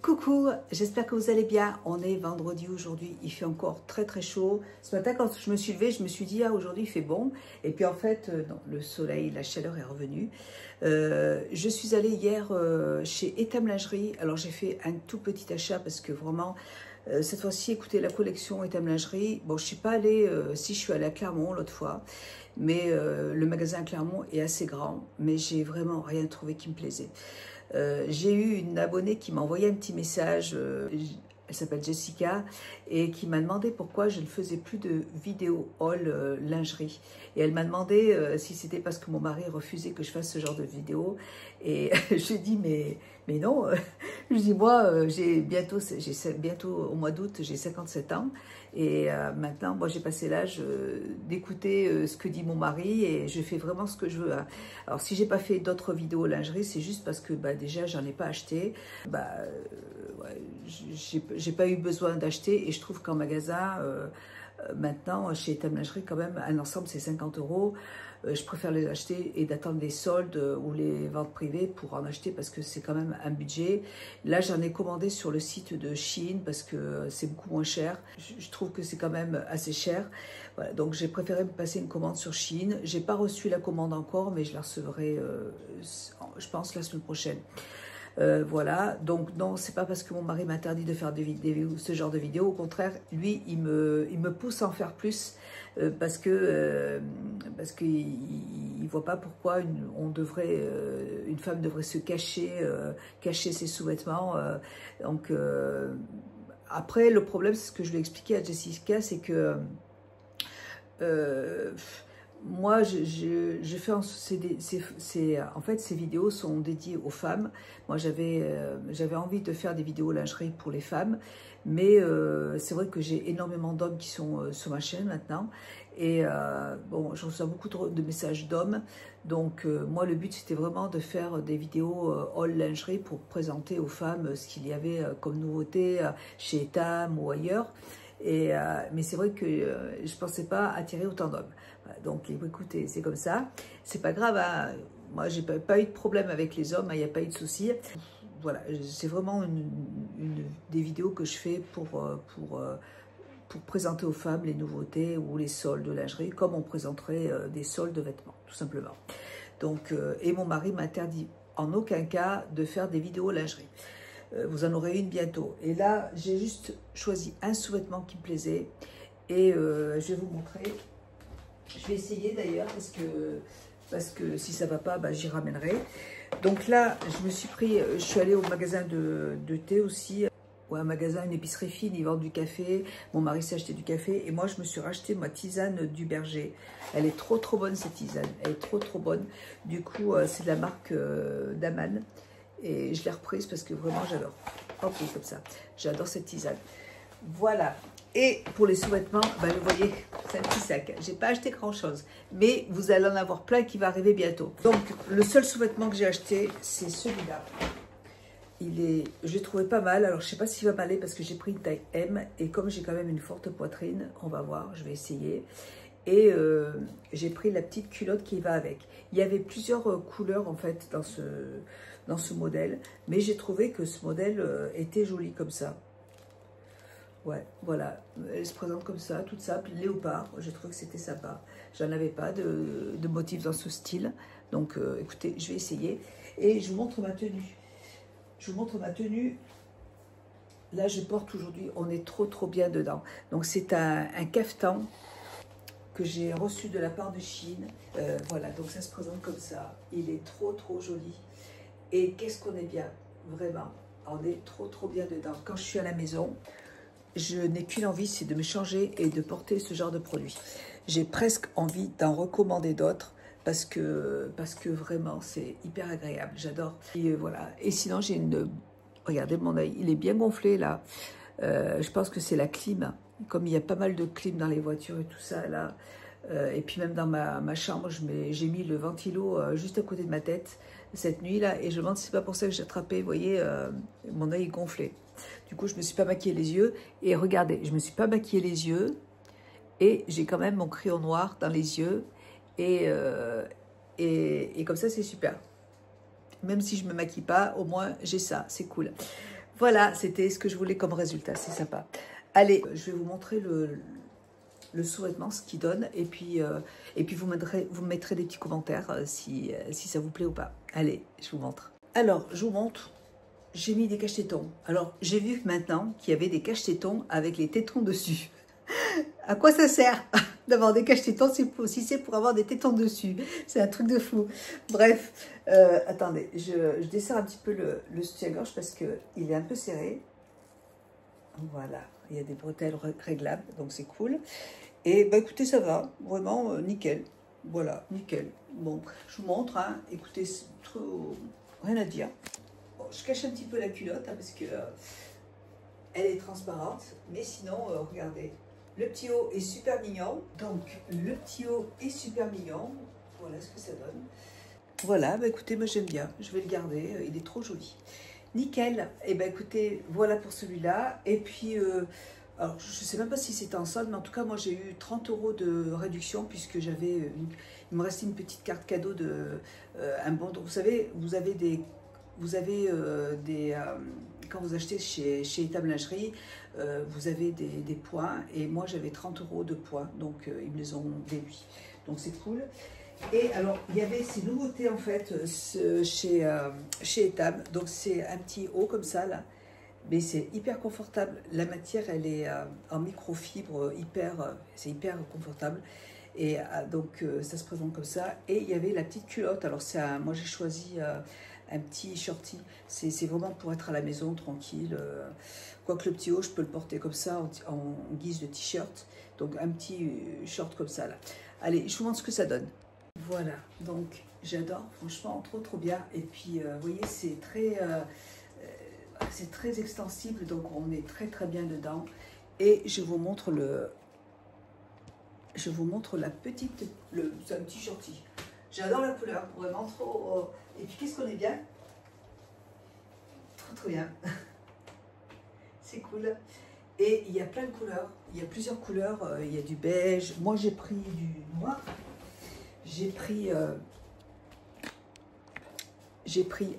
Coucou, j'espère que vous allez bien. On est vendredi aujourd'hui, il fait encore très très chaud. Ce matin quand je me suis levée, je me suis dit aujourd'hui il fait bon. Et puis en fait, non, le soleil, la chaleur est revenue. Je suis allée hier chez Etam Lingerie. Alors j'ai fait un tout petit achat parce que vraiment, cette fois-ci, écoutez, la collection Etam Lingerie. Bon, je suis pas allée, si je suis allée à Clermont l'autre fois. Mais le magasin Clermont est assez grand, mais j'ai vraiment rien trouvé qui me plaisait. J'ai eu une abonnée qui m'a envoyé un petit message, elle s'appelle Jessica, et qui m'a demandé pourquoi je ne faisais plus de vidéos haul lingerie. Et elle m'a demandé si c'était parce que mon mari refusait que je fasse ce genre de vidéo. Et je lui ai dit, mais non. Je lui ai dit, moi, j'ai bientôt au mois d'août, j'ai 57 ans. Et maintenant, moi, j'ai passé l'âge d'écouter ce que dit mon mari et je fais vraiment ce que je veux. Hein. Alors, si j'ai pas fait d'autres vidéos lingerie, c'est juste parce que bah, déjà, j'en ai pas acheté. Ouais, j'ai pas eu besoin d'acheter et je trouve qu'en magasin, maintenant, chez Etam Lingerie, quand même, un ensemble, c'est 50 €. Je préfère les acheter et d'attendre les soldes ou les ventes privées pour en acheter parce que c'est quand même un budget. Là, j'en ai commandé sur le site de Shein parce que c'est beaucoup moins cher. Je trouve que c'est quand même assez cher. Voilà, donc j'ai préféré me passer une commande sur Shein. J'ai pas reçu la commande encore, mais je la recevrai, je pense, la semaine prochaine. Voilà, donc non, c'est pas parce que mon mari m'interdit de faire ce genre de vidéos. Au contraire, lui, il me pousse à en faire plus parce qu'il voit pas pourquoi une femme devrait se cacher, cacher ses sous-vêtements. Après, le problème, c'est ce que je lui ai expliqué à Jessica, c'est que moi, je fais en fait, ces vidéos sont dédiées aux femmes. Moi, j'avais envie de faire des vidéos lingerie pour les femmes, mais c'est vrai que j'ai énormément d'hommes qui sont sur ma chaîne maintenant. Et bon, je reçois beaucoup de messages d'hommes. Donc, moi, le but, c'était vraiment de faire des vidéos all lingerie pour présenter aux femmes ce qu'il y avait comme nouveauté chez Etam ou ailleurs. Mais c'est vrai que je ne pensais pas attirer autant d'hommes. Voilà, donc écoutez, c'est comme ça. C'est pas grave. Hein. Moi, j'ai pas eu de problème avec les hommes. Il n'y a pas eu de soucis. Voilà, c'est vraiment des vidéos que je fais pour présenter aux femmes les nouveautés ou les soldes de lingerie, comme on présenterait des soldes de vêtements, tout simplement. Donc, et mon mari m'interdit en aucun cas de faire des vidéos lingerie. Vous en aurez une bientôt. Et là, j'ai juste choisi un sous-vêtement qui me plaisait. Et je vais vous montrer. Je vais essayer d'ailleurs parce que si ça ne va pas, bah, j'y ramènerai. Donc là, je suis allée au magasin de thé aussi. Ou un magasin, une épicerie fine, ils vendent du café. Mon mari s'est acheté du café. Et moi, je me suis racheté ma tisane du berger. Elle est trop bonne cette tisane. Elle est trop bonne. Du coup, c'est de la marque Daman. Et je l'ai reprise parce que vraiment j'adore. Hop, oui, comme ça. J'adore cette tisane. Voilà. Et pour les sous-vêtements, bah, vous voyez, c'est un petit sac. J'ai pas acheté grand-chose. Mais vous allez en avoir plein qui va arriver bientôt. Donc, le seul sous-vêtement que j'ai acheté, c'est celui-là. Je l'ai trouvé pas mal. Alors, je sais pas s'il va m'aller parce que j'ai pris une taille M. Et comme j'ai quand même une forte poitrine, on va voir, je vais essayer. Et j'ai pris la petite culotte qui va avec. Il y avait plusieurs couleurs en fait dans ce modèle, mais j'ai trouvé que ce modèle était joli comme ça. Ouais, voilà, elle se présente comme ça, toute simple, léopard, j'ai trouvé que c'était sympa. J'en avais pas de motif dans ce style, donc écoutez, je vais essayer. Et je vous montre ma tenue. Je vous montre ma tenue. Là, je porte aujourd'hui, on est trop bien dedans. Donc c'est un caftan que j'ai reçu de la part de Shein. Voilà, donc ça se présente comme ça. Il est trop joli. Et qu'est-ce qu'on est bien, vraiment. On est trop bien dedans. Quand je suis à la maison, je n'ai qu'une envie, c'est de me changer et de porter ce genre de produit. J'ai presque envie d'en recommander d'autres parce que vraiment, c'est hyper agréable. J'adore. Et voilà. Et sinon, j'ai regardez mon œil, il est bien gonflé là. Je pense que c'est la clim. Comme il y a pas mal de clim dans les voitures et tout ça, là. Et puis même dans ma chambre, j'ai mis le ventilo juste à côté de ma tête cette nuit-là. Et je me demande si c'est pas pour ça que j'ai attrapé, vous voyez, mon œil gonflé. Du coup, je me suis pas maquillé les yeux. Et regardez, je me suis pas maquillé les yeux. Et j'ai quand même mon crayon noir dans les yeux. Et comme ça, c'est super. Même si je me maquille pas, au moins, j'ai ça. C'est cool. Voilà, c'était ce que je voulais comme résultat, c'est sympa. Allez, je vais vous montrer le sous-vêtement, ce qu'il donne, et puis vous me mettrez des petits commentaires si ça vous plaît ou pas. Allez, je vous montre. Alors, je vous montre, j'ai mis des cache-tétons. Alors, j'ai vu maintenant qu'il y avait des cache-tétons avec les tétons dessus. À quoi ça sert d'avoir des cache-tétons si c'est pour avoir des tétons dessus? C'est un truc de fou. Bref, attendez, je desserre un petit peu le soutien-gorge parce qu'il est un peu serré. Voilà, il y a des bretelles réglables, donc c'est cool. Et bah écoutez, ça va, vraiment nickel. Voilà, nickel. Bon, je vous montre, hein. Écoutez, c'est trop... rien à dire. Bon, je cache un petit peu la culotte hein, parce que elle est transparente, mais sinon, regardez. Le petit haut est super mignon. Donc, le petit haut est super mignon. Voilà ce que ça donne. Voilà, bah écoutez, moi j'aime bien. Je vais le garder. Il est trop joli. Nickel. Et bah écoutez, voilà pour celui-là. Et puis, alors je ne sais même pas si c'était en solde, mais en tout cas, moi j'ai eu 30 € de réduction puisque j'avais, il me restait une petite carte cadeau de un bon. Vous savez, vous avez quand vous achetez chez Étable Lingerie, vous avez des points et moi j'avais 30 € de points, donc ils me les ont déduits. Donc c'est cool. Et alors il y avait ces nouveautés en fait chez Étable, donc c'est un petit haut comme ça là, mais c'est hyper confortable. La matière elle est en microfibre, c'est hyper confortable. Et donc ça se présente comme ça. Et il y avait la petite culotte. Alors moi j'ai choisi un petit shorty. C'est vraiment pour être à la maison tranquille. Quoique le petit haut, je peux le porter comme ça en guise de t-shirt. Donc un petit short comme ça là. Allez, je vous montre ce que ça donne. Voilà, donc j'adore, franchement, trop bien. Et puis vous voyez, c'est très extensible, donc on est très bien dedans. Et je vous montre la petite, c'est un petit shorty. J'adore la couleur, vraiment trop. Et puis qu'est-ce qu'on est bien? Trop bien. C'est cool. Et il y a plein de couleurs. Il y a plusieurs couleurs. Il y a du beige. Moi j'ai pris du noir. J'ai pris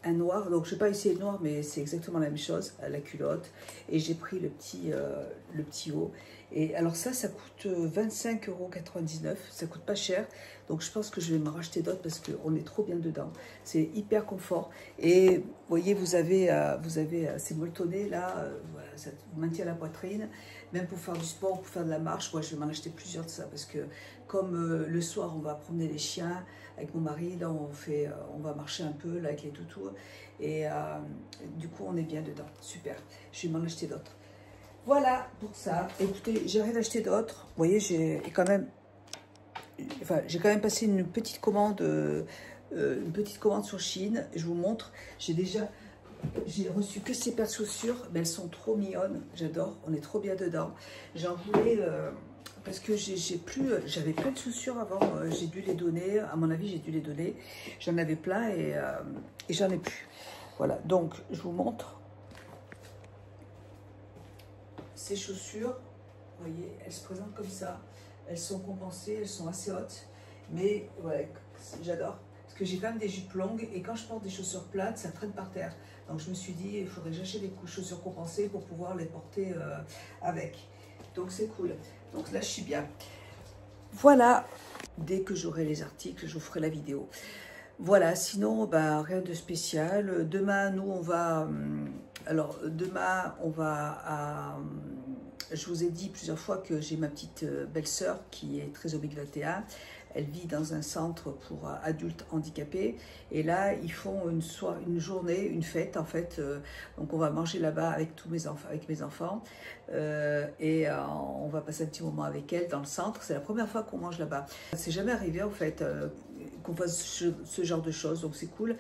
un noir. Donc je n'ai pas essayé le noir, mais c'est exactement la même chose. La culotte. Et j'ai pris le petit haut. Et alors ça coûte 25,99 €, ça coûte pas cher, donc je pense que je vais me racheter d'autres parce qu'on est trop bien dedans, c'est hyper confort. Et vous voyez, vous avez ces molletonnés là, voilà, ça vous maintient la poitrine, même pour faire du sport, pour faire de la marche. Moi je vais m'en acheter plusieurs de ça parce que comme le soir on va promener les chiens avec mon mari, là on va marcher un peu là avec les toutous, et du coup on est bien dedans, super, je vais m'en acheter d'autres. Voilà pour ça. Écoutez, j'ai rien acheté d'autre. Vous voyez, j'ai quand même passé une petite commande sur Chine. Je vous montre. J'ai reçu que ces paires de chaussures, mais elles sont trop mignonnes. J'adore. On est trop bien dedans. J'en voulais parce que j'avais plein de chaussures avant. J'ai dû les donner. À mon avis, j'ai dû les donner. J'en avais plein et j'en ai plus. Voilà. Donc, je vous montre. Ces chaussures, vous voyez, elles se présentent comme ça. Elles sont compensées, elles sont assez hautes. Mais ouais, j'adore. Parce que j'ai quand même des jupes longues et quand je porte des chaussures plates, ça traîne par terre. Donc je me suis dit, il faudrait que j'achète des chaussures compensées pour pouvoir les porter avec. Donc c'est cool. Donc là, je suis bien. Voilà. Dès que j'aurai les articles, je vous ferai la vidéo. Voilà, sinon, bah, rien de spécial. Demain, nous, on va... alors, demain, on va à... Je vous ai dit plusieurs fois que j'ai ma petite belle-sœur qui est trisomique 21. Elle vit dans un centre pour adultes handicapés. Et là, ils font une journée, une fête, en fait. Donc, on va manger là-bas avec mes enfants. On va passer un petit moment avec elle dans le centre. C'est la première fois qu'on mange là-bas. C'est jamais arrivé, en fait, qu'on fasse ce genre de choses. Donc, c'est cool.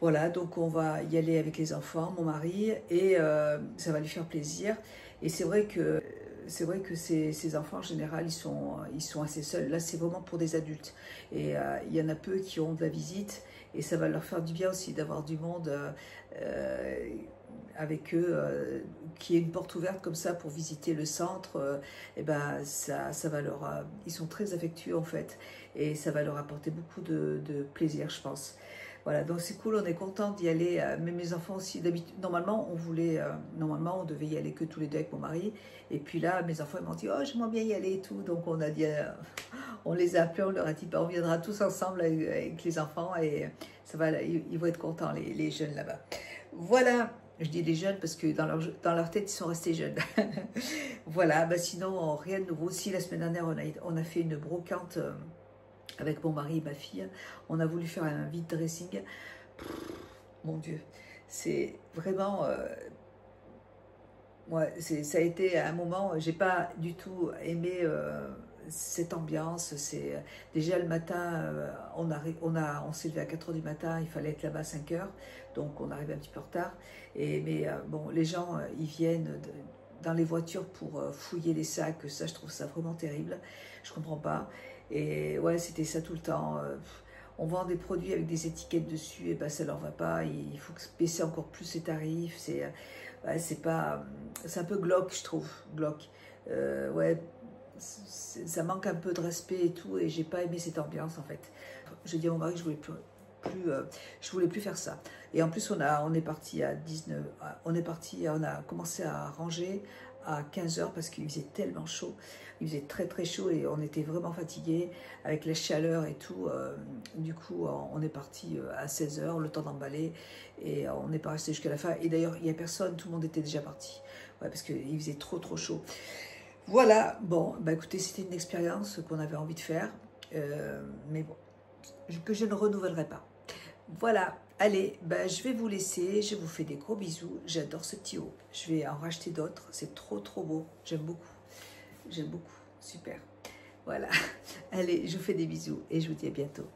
Voilà, donc on va y aller avec les enfants, mon mari, et ça va lui faire plaisir. Et c'est vrai que ces enfants, en général, ils sont assez seuls. Là, c'est vraiment pour des adultes. Et il y en a peu qui ont de la visite, et ça va leur faire du bien aussi d'avoir du monde avec eux, qui est une porte ouverte comme ça pour visiter le centre. Et ben ça va ils sont très affectueux en fait, et ça va leur apporter beaucoup de plaisir, je pense. Voilà, donc c'est cool, on est content d'y aller. Mais mes enfants aussi, d'habitude, normalement, normalement, on devait y aller que tous les deux avec mon mari. Et puis là, mes enfants m'ont dit, oh, j'aimerais bien y aller et tout. Donc on a dit, on les a appelés, on leur a dit, bah, on viendra tous ensemble avec les enfants et ça va, ils vont être contents, les jeunes là-bas. Voilà, je dis les jeunes parce que dans leur tête, ils sont restés jeunes. Voilà, bah, sinon, rien de nouveau. Si la semaine dernière, on a fait une brocante avec mon mari et ma fille. On a voulu faire un vide dressing. Pff, mon Dieu, c'est vraiment... ouais, ça a été un moment, j'ai pas du tout aimé cette ambiance. C'est déjà le matin, on s'est levé à 4 h du matin, il fallait être là-bas à 5 h, donc on arrive un petit peu en retard. Mais bon, les gens, ils viennent dans les voitures pour fouiller les sacs. Ça, je trouve ça vraiment terrible. Je comprends pas. Et ouais, c'était ça tout le temps. On vend des produits avec des étiquettes dessus, et ben ça leur va pas. Il faut baisser encore plus les tarifs. C'est pas, c'est un peu glauque, je trouve, glauque. Ouais, ça manque un peu de respect et tout, et j'ai pas aimé cette ambiance en fait. Je dis à mon mari que je voulais je voulais plus faire ça. Et en plus, on est parti à 19, on a commencé à ranger à 15 h parce qu'il faisait tellement chaud. Il faisait très très chaud et on était vraiment fatigués avec la chaleur et tout. Du coup, on est parti à 16 h, le temps d'emballer, et on n'est pas resté jusqu'à la fin. Et d'ailleurs, il n'y a personne, tout le monde était déjà parti. Ouais, parce qu'il faisait trop trop chaud. Voilà, bon, bah écoutez, c'était une expérience qu'on avait envie de faire. Mais bon, que je ne renouvellerai pas. Voilà, allez, ben, je vais vous laisser, je vous fais des gros bisous, j'adore ce petit haut, je vais en racheter d'autres, c'est trop trop beau, j'aime beaucoup, super, voilà, allez, je vous fais des bisous et je vous dis à bientôt.